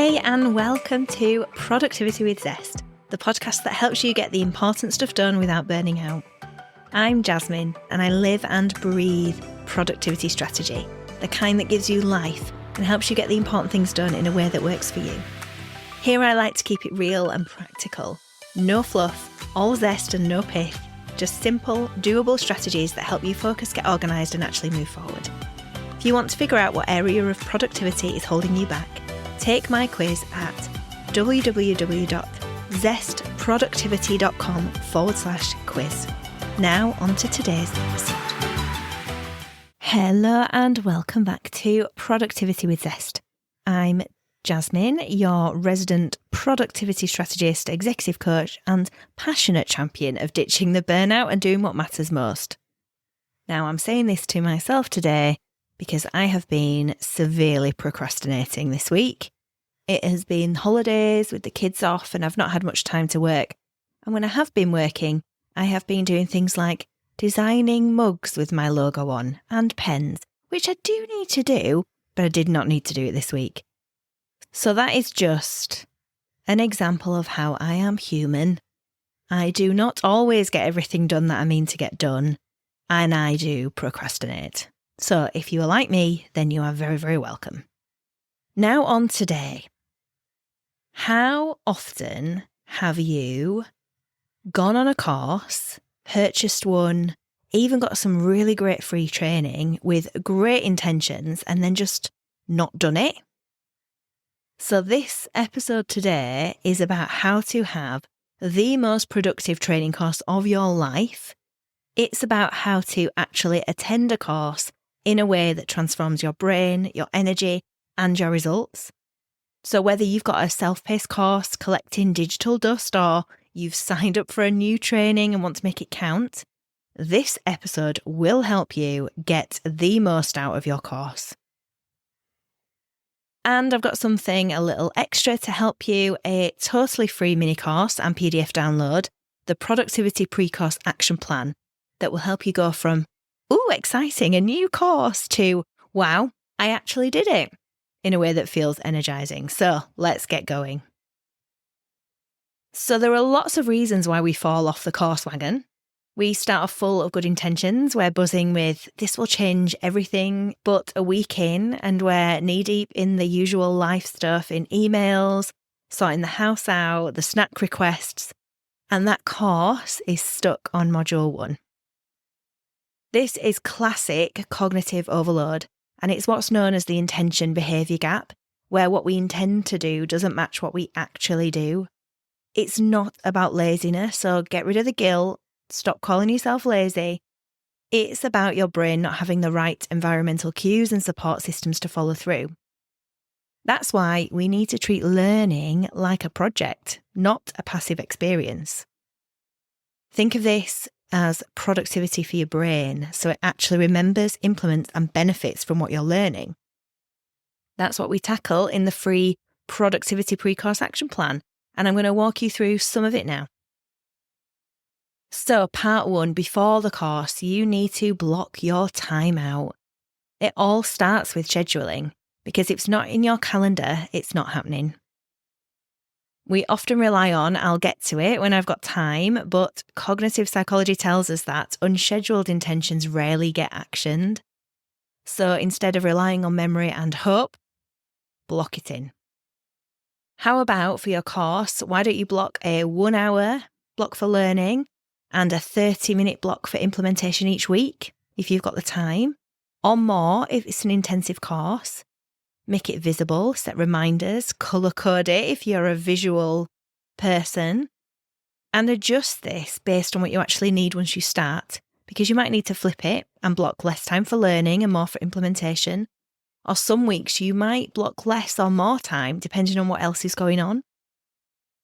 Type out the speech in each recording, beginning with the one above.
Hey, and welcome to Productivity with Zest, the podcast that helps you get the important stuff done without burning out. I'm Jasmine, and I live and breathe productivity strategy, the kind that gives you life and helps you get the important things done in a way that works for you. Here I like to keep it real and practical. No fluff, all zest and no pith, just simple, doable strategies that help you focus, get organised and actually move forward. If you want to figure out what area of productivity is holding you back, take my quiz at www.zestproductivity.com/quiz. Now on to today's episode. Hello and welcome back to Productivity with Zest. I'm Jasmine, your resident productivity strategist, executive coach and passionate champion of ditching the burnout and doing what matters most. Now I'm saying this to myself today because I have been severely procrastinating this week. It has been holidays with the kids off and I've not had much time to work. And when I have been working, I have been doing things like designing mugs with my logo on and pens, which I do need to do, but I did not need to do it this week. So that is just an example of how I am human. I do not always get everything done that I mean to get done, and I do procrastinate. So if you are like me, then you are very, very welcome. Now on today. How often have you gone on a course, purchased one, even got some really great free training with great intentions and then just not done it? So this episode today is about how to have the most productive training course of your life. It's about how to actually attend a course in a way that transforms your brain, your energy, and your results. So whether you've got a self-paced course collecting digital dust or you've signed up for a new training and want to make it count, this episode will help you get the most out of your course. And I've got something a little extra to help you, a totally free mini course and PDF download, the Productivity Pre-Course Action Plan, that will help you go from, ooh, exciting, a new course, to, wow, I actually did it, in a way that feels energizing. So let's get going. So there are lots of reasons why we fall off the course wagon. We start off full of good intentions. We're buzzing with, this will change everything, but a week in and we're knee-deep in the usual life stuff, in emails, sorting the house out, the snack requests, and that course is stuck on module 1. This is classic cognitive overload, and it's what's known as the intention behaviour gap, where what we intend to do doesn't match what we actually do. It's not about laziness, so get rid of the guilt. Stop calling yourself lazy. It's about your brain not having the right environmental cues and support systems to follow through. That's why we need to treat learning like a project, not a passive experience. Think of this as productivity for your brain, so it actually remembers, implements, and benefits from what you're learning. That's what we tackle in the free Productivity Pre-Course Action Plan, and I'm going to walk you through some of it now. So part 1, before the course, you need to block your time out. It all starts with scheduling, because if it's not in your calendar, it's not happening. We often rely on, I'll get to it when I've got time, but cognitive psychology tells us that unscheduled intentions rarely get actioned. So instead of relying on memory and hope, block it in. How about for your course, why don't you block a 1-hour block for learning and a 30-minute block for implementation each week, if you've got the time, or more if it's an intensive course. Make it visible, set reminders, colour code it if you're a visual person, and adjust this based on what you actually need once you start, because you might need to flip it and block less time for learning and more for implementation, or some weeks you might block less or more time depending on what else is going on.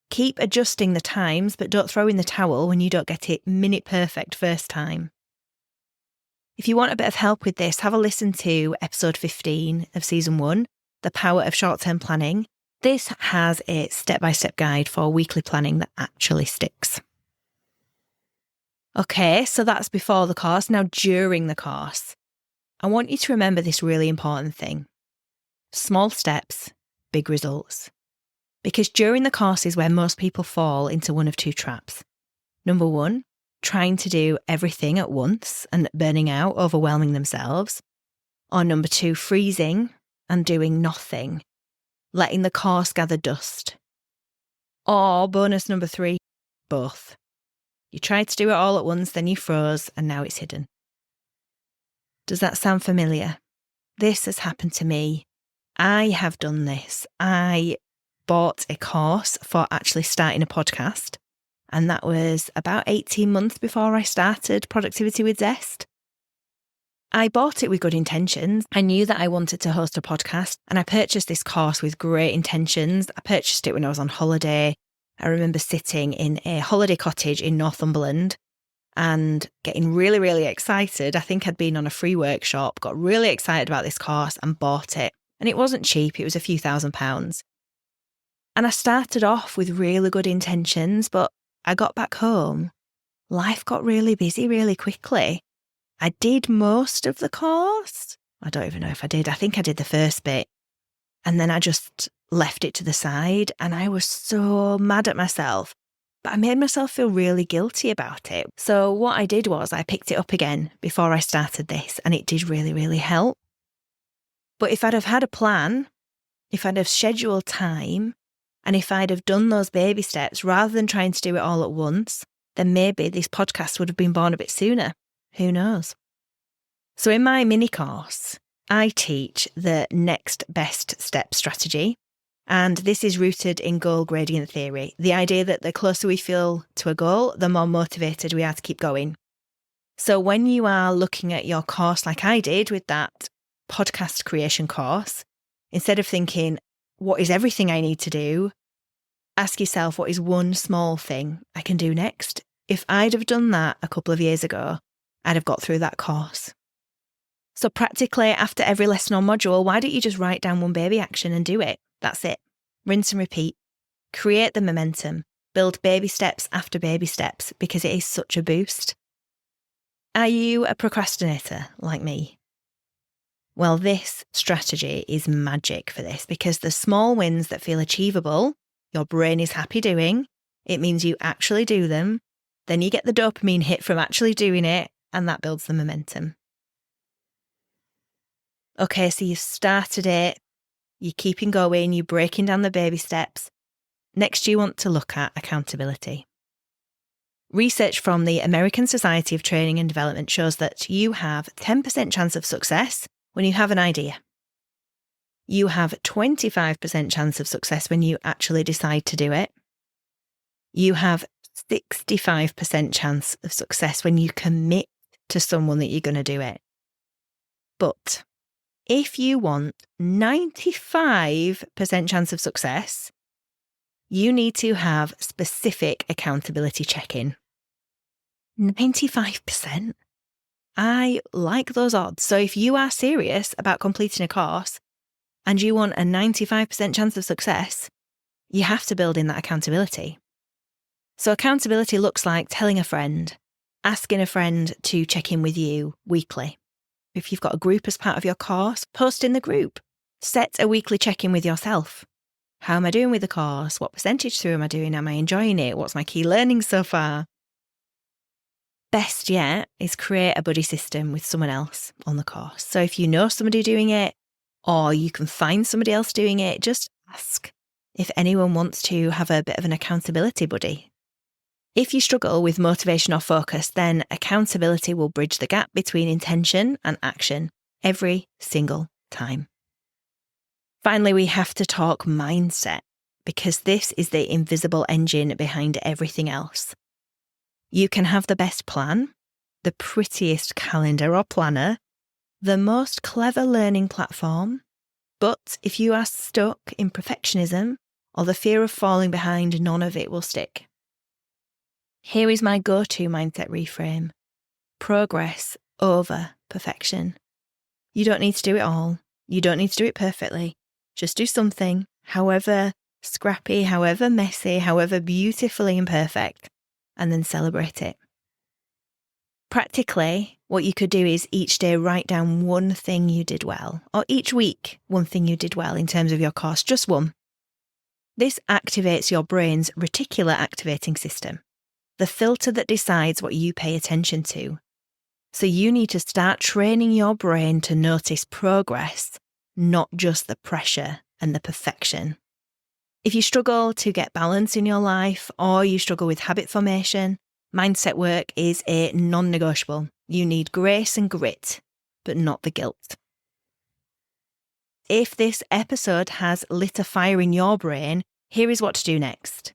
Keep adjusting the times, but don't throw in the towel when you don't get it minute perfect first time. If you want a bit of help with this, have a listen to episode 15 of season 1, The Power of Short-Term Planning. This has a step-by-step guide for weekly planning that actually sticks. Okay, so that's before the course. Now during the course, I want you to remember this really important thing. Small steps, big results. Because during the course is where most people fall into one of two traps. Number one, trying to do everything at once and burning out, overwhelming themselves. Or number two, freezing and doing nothing, letting the course gather dust. Or bonus number three, both. You tried to do it all at once, then you froze, and now it's hidden. Does that sound familiar? This has happened to me. I have done this. I bought a course for actually starting a podcast, and that was about 18 months before I started Productivity with Zest. I bought it with good intentions. I knew that I wanted to host a podcast, and I purchased this course with great intentions. I purchased it when I was on holiday. I remember sitting in a holiday cottage in Northumberland and getting really, really excited. I think I'd been on a free workshop, got really excited about this course and bought it. And it wasn't cheap, it was a few £1,000s. And I started off with really good intentions, but I got back home. Life got really busy really quickly. I did most of the course. I don't even know if I did. I think I did the first bit. And then I just left it to the side, and I was so mad at myself. But I made myself feel really guilty about it. So what I did was I picked it up again before I started this, and it did really, really help. But if I'd have had a plan, if I'd have scheduled time, and if I'd have done those baby steps rather than trying to do it all at once, then maybe this podcast would have been born a bit sooner. Who knows? So in my mini course, I teach the next best step strategy. And this is rooted in goal gradient theory, the idea that the closer we feel to a goal, the more motivated we are to keep going. So when you are looking at your course like I did with that podcast creation course, instead of thinking, what is everything I need to do? Ask yourself, what is one small thing I can do next? If I'd have done that a couple of years ago, I'd have got through that course. So practically after every lesson or module, why don't you just write down one baby action and do it? That's it. Rinse and repeat. Create the momentum. Build baby steps after baby steps because it is such a boost. Are you a procrastinator like me? Well, this strategy is magic for this because the small wins that feel achievable, your brain is happy doing, it means you actually do them, then you get the dopamine hit from actually doing it, and that builds the momentum. Okay, so you've started it, you're keeping going, you're breaking down the baby steps. Next, you want to look at accountability. Research from the American Society of Training and Development shows that you have 10% chance of success when you have an idea. You have 25% chance of success when you actually decide to do it. You have 65% chance of success when you commit to someone that you're going to do it. But if you want 95% chance of success, you need to have specific accountability check-in. 95%? I like those odds. So if you are serious about completing a course and you want a 95% chance of success, you have to build in that accountability. So accountability looks like telling a friend, asking a friend to check in with you weekly. If you've got a group as part of your course, post in the group. Set a weekly check-in with yourself. How am I doing with the course? What percentage through am I doing? Am I enjoying it? What's my key learning so far? Best yet is create a buddy system with someone else on the course. So if you know somebody doing it, or you can find somebody else doing it, just ask if anyone wants to have a bit of an accountability buddy. If you struggle with motivation or focus, then accountability will bridge the gap between intention and action every single time. Finally, we have to talk mindset because this is the invisible engine behind everything else. You can have the best plan, the prettiest calendar or planner, the most clever learning platform, but if you are stuck in perfectionism or the fear of falling behind, none of it will stick. Here is my go-to mindset reframe. Progress over perfection. You don't need to do it all. You don't need to do it perfectly. Just do something, however scrappy, however messy, however beautifully imperfect, and then celebrate it. Practically, what you could do is each day write down one thing you did well, or each week one thing you did well in terms of your course, just one. This activates your brain's reticular activating system, the filter that decides what you pay attention to. So you need to start training your brain to notice progress, not just the pressure and the perfection. If you struggle to get balance in your life, or you struggle with habit formation, mindset work is a non-negotiable. You need grace and grit, but not the guilt. If this episode has lit a fire in your brain, here is what to do next.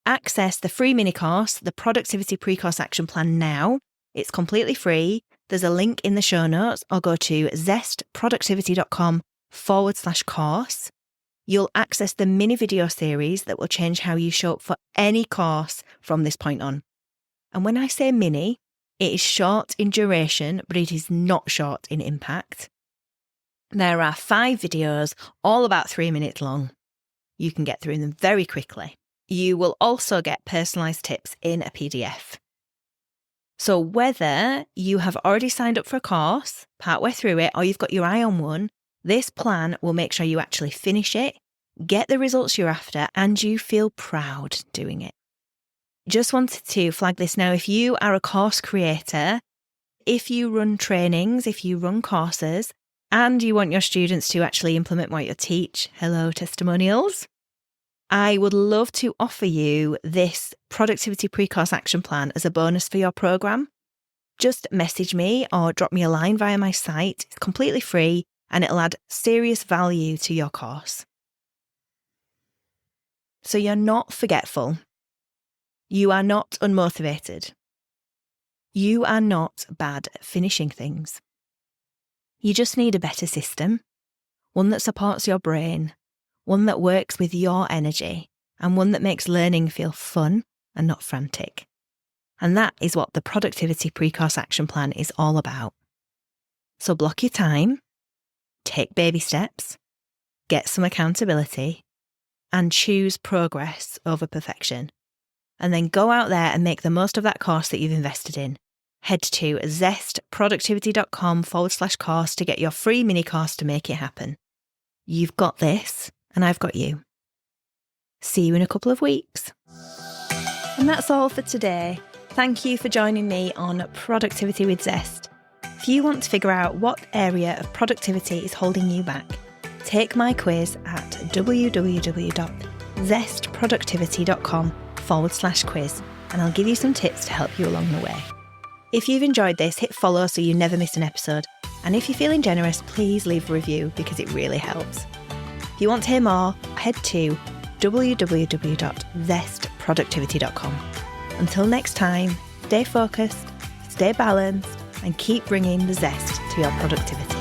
Access the free mini course, the Productivity Pre-Course Action Plan now. It's completely free. There's a link in the show notes, or go to zestproductivity.com/course. You'll access the mini video series that will change how you show up for any course from this point on. And when I say mini, it is short in duration, but it is not short in impact. There are 5 videos, all about 3 minutes long. You can get through them very quickly. You will also get personalised tips in a PDF. So whether you have already signed up for a course, partway through it, or you've got your eye on one, this plan will make sure you actually finish it, get the results you're after, and you feel proud doing it. Just wanted to flag this now. If you are a course creator, if you run trainings, if you run courses, and you want your students to actually implement what you teach, hello testimonials, I would love to offer you this Productivity Pre-Course Action Plan as a bonus for your program. Just message me or drop me a line via my site. It's completely free and it'll add serious value to your course. So you're not forgetful. You are not unmotivated. You are not bad at finishing things. You just need a better system, one that supports your brain, one that works with your energy, and one that makes learning feel fun and not frantic. And that is what the Productivity Pre-Course Action Plan is all about. So block your time, take baby steps, get some accountability, and choose progress over perfection. And then go out there and make the most of that course that you've invested in. Head to zestproductivity.com/course to get your free mini course to make it happen. You've got this, and I've got you. See you in a couple of weeks. And that's all for today. Thank you for joining me on Productivity with Zest. If you want to figure out what area of productivity is holding you back, take my quiz at www.zestproductivity.com/quiz, and I'll give you some tips to help you along the way. If you've enjoyed this, hit follow so you never miss an episode. And if you're feeling generous, please leave a review because it really helps. If you want to hear more, head to www.zestproductivity.com. Until next time, stay focused, stay balanced, and keep bringing the zest to your productivity.